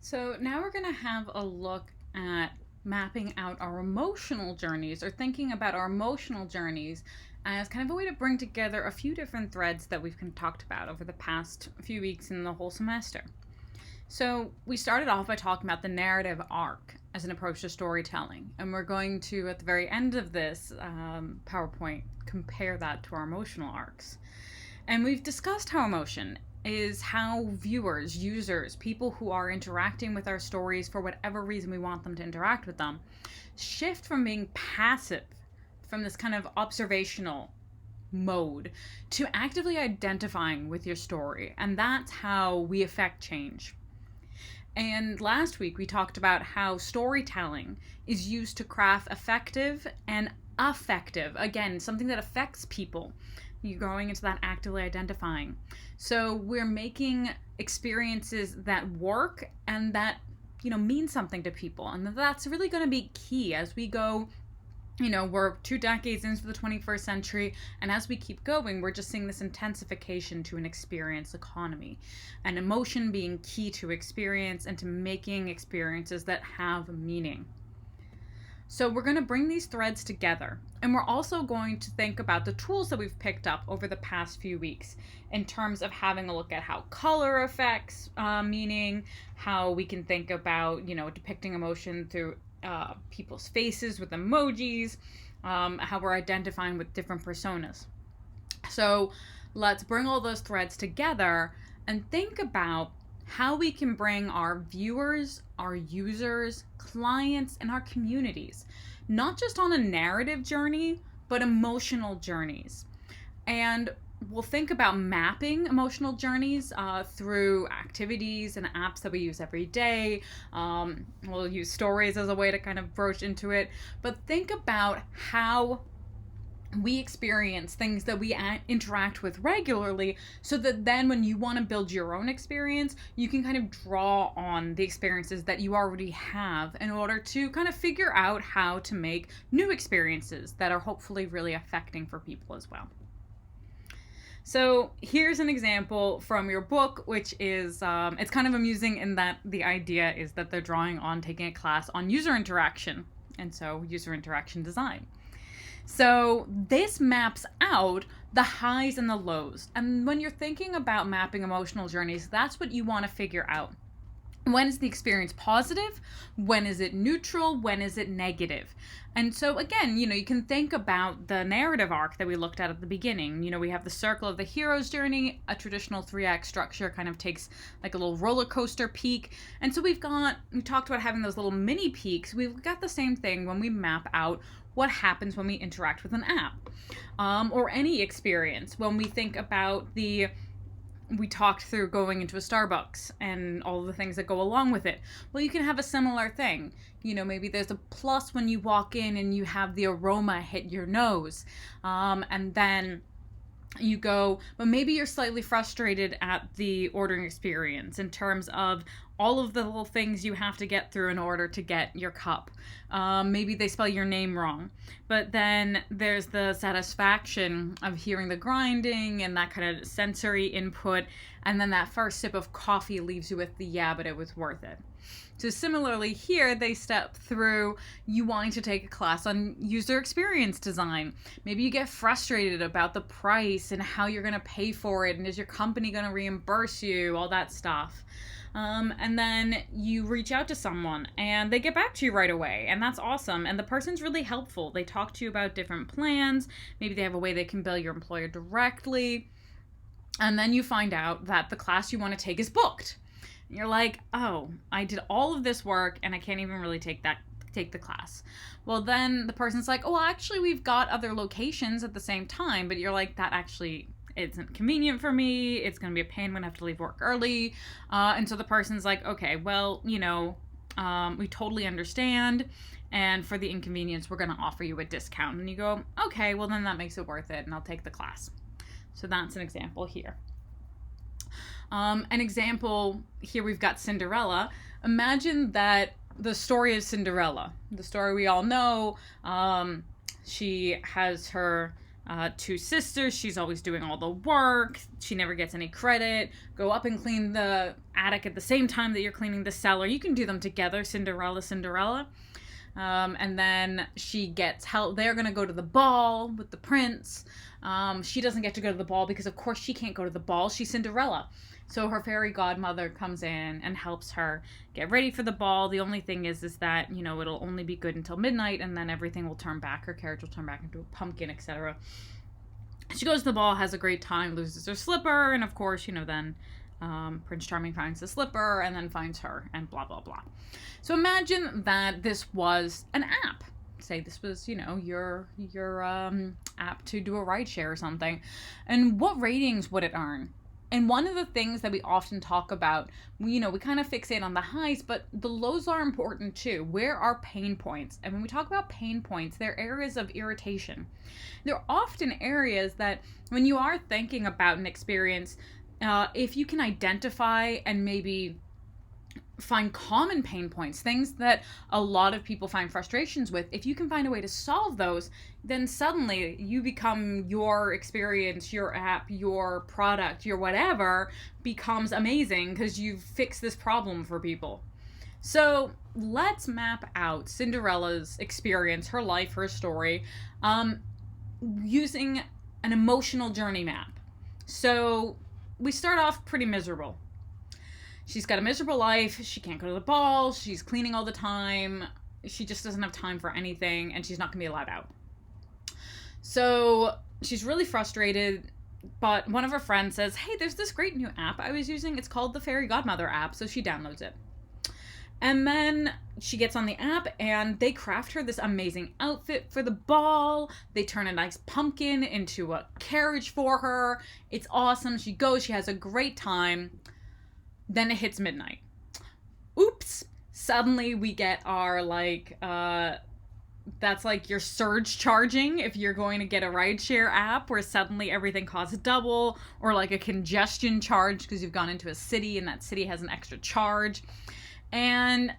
So now we're going to have a look at mapping out our emotional journeys or thinking about our emotional journeys as kind of a way to bring together a few different threads that we've kind of talked about over the past few weeks in the whole semester. So we started off by talking about the narrative arc as an approach to storytelling, and we're going to, at the very end of this PowerPoint, compare that to our emotional arcs. And we've discussed how emotion is how viewers, users, people who are interacting with our stories for whatever reason we want them to interact with them, shift from being passive, from this kind of observational mode, to actively identifying with your story. And that's how we affect change. And last week we talked about how storytelling is used to craft effective and affective. Again, something that affects people. You're going into that actively identifying. So we're making experiences that work and that, mean something to people. And that's really going to be key as we go. We're 2 decades into the 21st century, and as we keep going, we're just seeing this intensification to an experience economy, and emotion being key to experience and to making experiences that have meaning. So we're going to bring these threads together, and we're also going to think about the tools that we've picked up over the past few weeks in terms of having a look at how color affects meaning, how we can think about, depicting emotion through people's faces with emojis, how we're identifying with different personas. So let's bring all those threads together and think about how we can bring our viewers, our users, clients, and our communities, not just on a narrative journey, but emotional journeys. And we'll think about mapping emotional journeys through activities and apps that we use every day. We'll use stories as a way to kind of broach into it. But think about how we experience things that we interact with regularly, so that then when you want to build your own experience, you can kind of draw on the experiences that you already have in order to kind of figure out how to make new experiences that are hopefully really affecting for people as well. So here's an example from your book, which is, it's kind of amusing in that the idea is that they're drawing on taking a class on user interaction, and so user interaction design. So this maps out the highs and the lows. And when you're thinking about mapping emotional journeys, that's what you want to figure out. When is the experience positive? When is it neutral? When is it negative? And so again, you can think about the narrative arc that we looked at the beginning. We have the circle of the hero's journey. A traditional 3-act structure kind of takes like a little roller coaster peak. And so we talked about having those little mini peaks. We've got the same thing when we map out what happens when we interact with an app, or any experience. When we think about we talked through going into a Starbucks and all the things that go along with it. Well, you can have a similar thing. Maybe there's a plus when you walk in and you have the aroma hit your nose. And then you go, but maybe you're slightly frustrated at the ordering experience in terms of all of the little things you have to get through in order to get your cup. Maybe they spell your name wrong. But then there's the satisfaction of hearing the grinding and that kind of sensory input. And then that first sip of coffee leaves you with the, yeah, but it was worth it. So similarly here, they step through you wanting to take a class on user experience design. Maybe you get frustrated about the price and how you're going to pay for it, and is your company going to reimburse you, all that stuff. And then you reach out to someone and they get back to you right away, and that's awesome. And the person's really helpful. They talk to you about different plans. Maybe they have a way they can bill your employer directly. And then you find out that the class you want to take is booked. You're like, oh, I did all of this work and I can't even really take the class. Well, then the person's like, oh, actually, we've got other locations at the same time. But you're like, that actually isn't convenient for me. It's going to be a pain. I'm going to have to leave work early. And so the person's like, okay, well, we totally understand. And for the inconvenience, we're going to offer you a discount. And you go, okay, well, then that makes it worth it. And I'll take the class. So that's an example here. An example here, we've got Cinderella. Imagine that the story of Cinderella, the story we all know, she has her two sisters. She's always doing all the work. She never gets any credit. Go up and clean the attic at the same time that you're cleaning the cellar. You can do them together, Cinderella, Cinderella. And then she gets help. They're going to go to the ball with the prince. She doesn't get to go to the ball because, of course, she can't go to the ball. She's Cinderella. So her fairy godmother comes in and helps her get ready for the ball. The only thing is that, you know, it'll only be good until midnight, and then everything will turn back. Her carriage will turn back into a pumpkin, etc. She goes to the ball, has a great time, loses her slipper, and of course, you know, then Prince Charming finds the slipper and then finds her, and blah, blah, blah. So imagine that this was an app. Say this was, you know, your app to do a rideshare or something. And what ratings would it earn? And one of the things that we often talk about, you know, we kind of fixate on the highs, but the lows are important too. Where are pain points? And when we talk about pain points, they're areas of irritation. They're often areas that when you are thinking about an experience, if you can identify and maybe find common pain points, things that a lot of people find frustrations with, if you can find a way to solve those, then suddenly you become, your experience, your app, your product, your whatever becomes amazing because you've fixed this problem for people. So let's map out Cinderella's experience, her life, her story, using an emotional journey map. So we start off pretty miserable. She's got a miserable life. She can't go to the ball. She's cleaning all the time. She just doesn't have time for anything, and she's not going to be allowed out. So she's really frustrated, but one of her friends says, hey, there's this great new app I was using. It's called the Fairy Godmother app, so she downloads it. And then she gets on the app, and they craft her this amazing outfit for the ball. They turn a nice pumpkin into a carriage for her. It's awesome. She goes. She has a great time. Then it hits midnight. Oops. Suddenly we get our, that's like your surge charging if you're going to get a rideshare app where suddenly everything costs double, or like a congestion charge because you've gone into a city and that city has an extra charge. And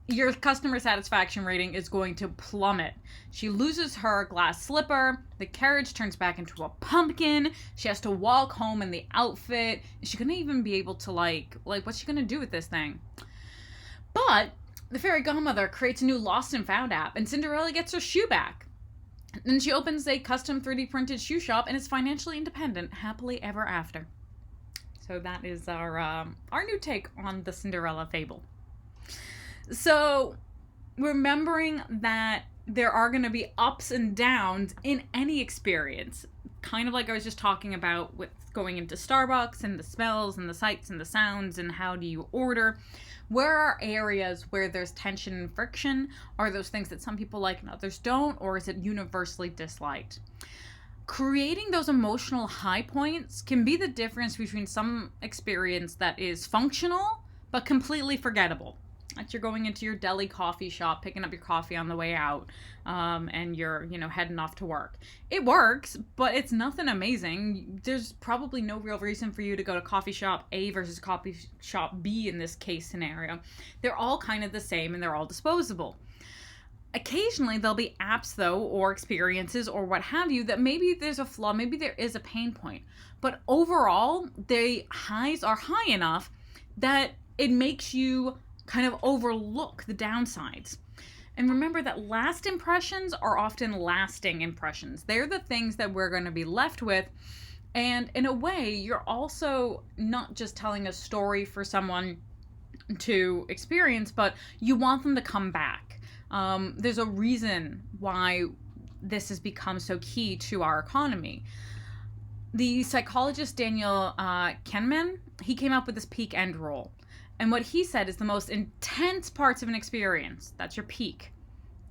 your customer satisfaction rating is going to plummet. She loses her glass slipper. The carriage turns back into a pumpkin. She has to walk home in the outfit. Is she going to even be able to, what's she going to do with this thing? But the fairy godmother creates a new Lost and Found app, and Cinderella gets her shoe back. Then she opens a custom 3D printed shoe shop and is financially independent, happily ever after. So that is our new take on the Cinderella fable. So, remembering that there are going to be ups and downs in any experience, kind of like I was just talking about with going into Starbucks and the smells and the sights and the sounds and how do you order, where are areas where there's tension and friction? Are those things that some people like and others don't, or is it universally disliked? Creating those emotional high points can be the difference between some experience that is functional but completely forgettable. That you're going into your deli coffee shop, picking up your coffee on the way out, and you're, heading off to work. It works, but it's nothing amazing. There's probably no real reason for you to go to coffee shop A versus coffee shop B in this case scenario. They're all kind of the same, and they're all disposable. Occasionally, there'll be apps, though, or experiences, or what have you, that maybe there's a flaw, maybe there is a pain point. But overall, the highs are high enough that it makes you kind of overlook the downsides. And remember that last impressions are often lasting impressions. They're the things that we're going to be left with. And in a way, you're also not just telling a story for someone to experience, but you want them to come back. There's a reason why this has become so key to our economy. The psychologist Daniel Kahneman, he came up with this peak-end rule. And what he said is the most intense parts of an experience, that's your peak.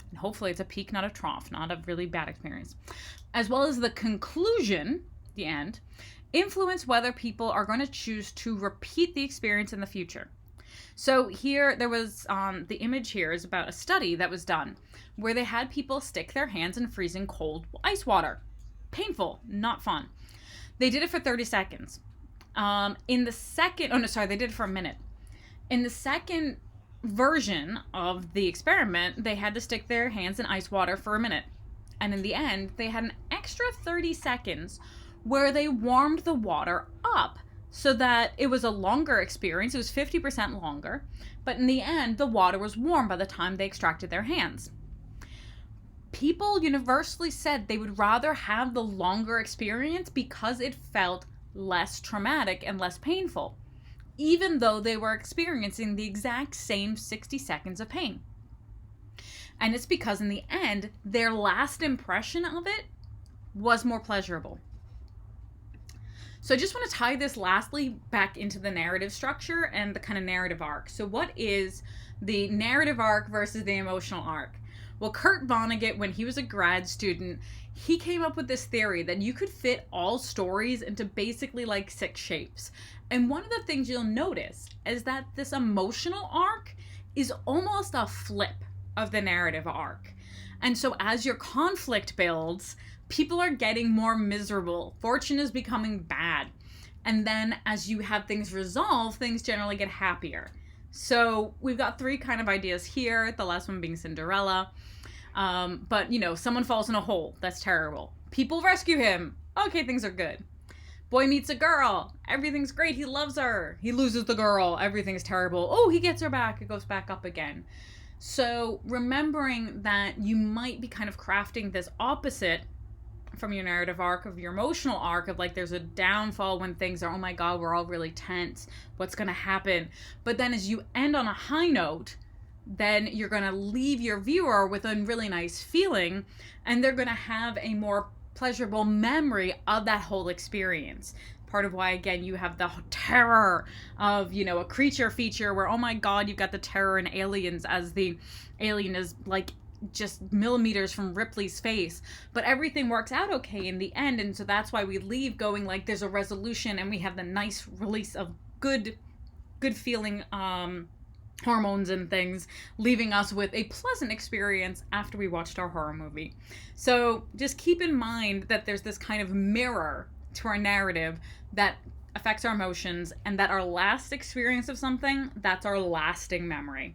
And hopefully it's a peak, not a trough, not a really bad experience. As well as the conclusion, the end, influence whether people are going to choose to repeat the experience in the future. So here, there was, the image here is about a study that was done where they had people stick their hands in freezing cold ice water. Painful, not fun. They did it for 30 seconds. They did it for a minute. In the second version of the experiment, they had to stick their hands in ice water for a minute. And in the end, they had an extra 30 seconds where they warmed the water up so that it was a longer experience. It was 50% longer. But in the end, the water was warm by the time they extracted their hands. People universally said they would rather have the longer experience because it felt less traumatic and less painful, even though they were experiencing the exact same 60 seconds of pain. And it's because in the end, their last impression of it was more pleasurable. So I just want to tie this lastly back into the narrative structure and the kind of narrative arc. So what is the narrative arc versus the emotional arc? Well, Kurt Vonnegut, when he was a grad student, he came up with this theory that you could fit all stories into basically like 6 shapes. And one of the things you'll notice is that this emotional arc is almost a flip of the narrative arc. And so as your conflict builds, people are getting more miserable. Fortune is becoming bad. And then as you have things resolve, things generally get happier. So we've got 3 kind of ideas here, the last one being Cinderella. But, someone falls in a hole. That's terrible. People rescue him. Okay, things are good. Boy meets a girl. Everything's great. He loves her. He loses the girl. Everything's terrible. Oh, he gets her back. It goes back up again. So remembering that you might be kind of crafting this opposite from your narrative arc of your emotional arc of like there's a downfall when things are, oh my God, we're all really tense. What's going to happen? But then as you end on a high note, then you're going to leave your viewer with a really nice feeling and they're going to have a more pleasurable memory of that whole experience. Part of why, again, you have the terror of, a creature feature where, oh my God, you've got the terror in Aliens as the alien is like just millimeters from Ripley's face, but everything works out okay in the end. And so that's why we leave going like there's a resolution and we have the nice release of good feeling hormones and things, leaving us with a pleasant experience after we watched our horror movie. So just keep in mind that there's this kind of mirror to our narrative that affects our emotions, and that our last experience of something, that's our lasting memory.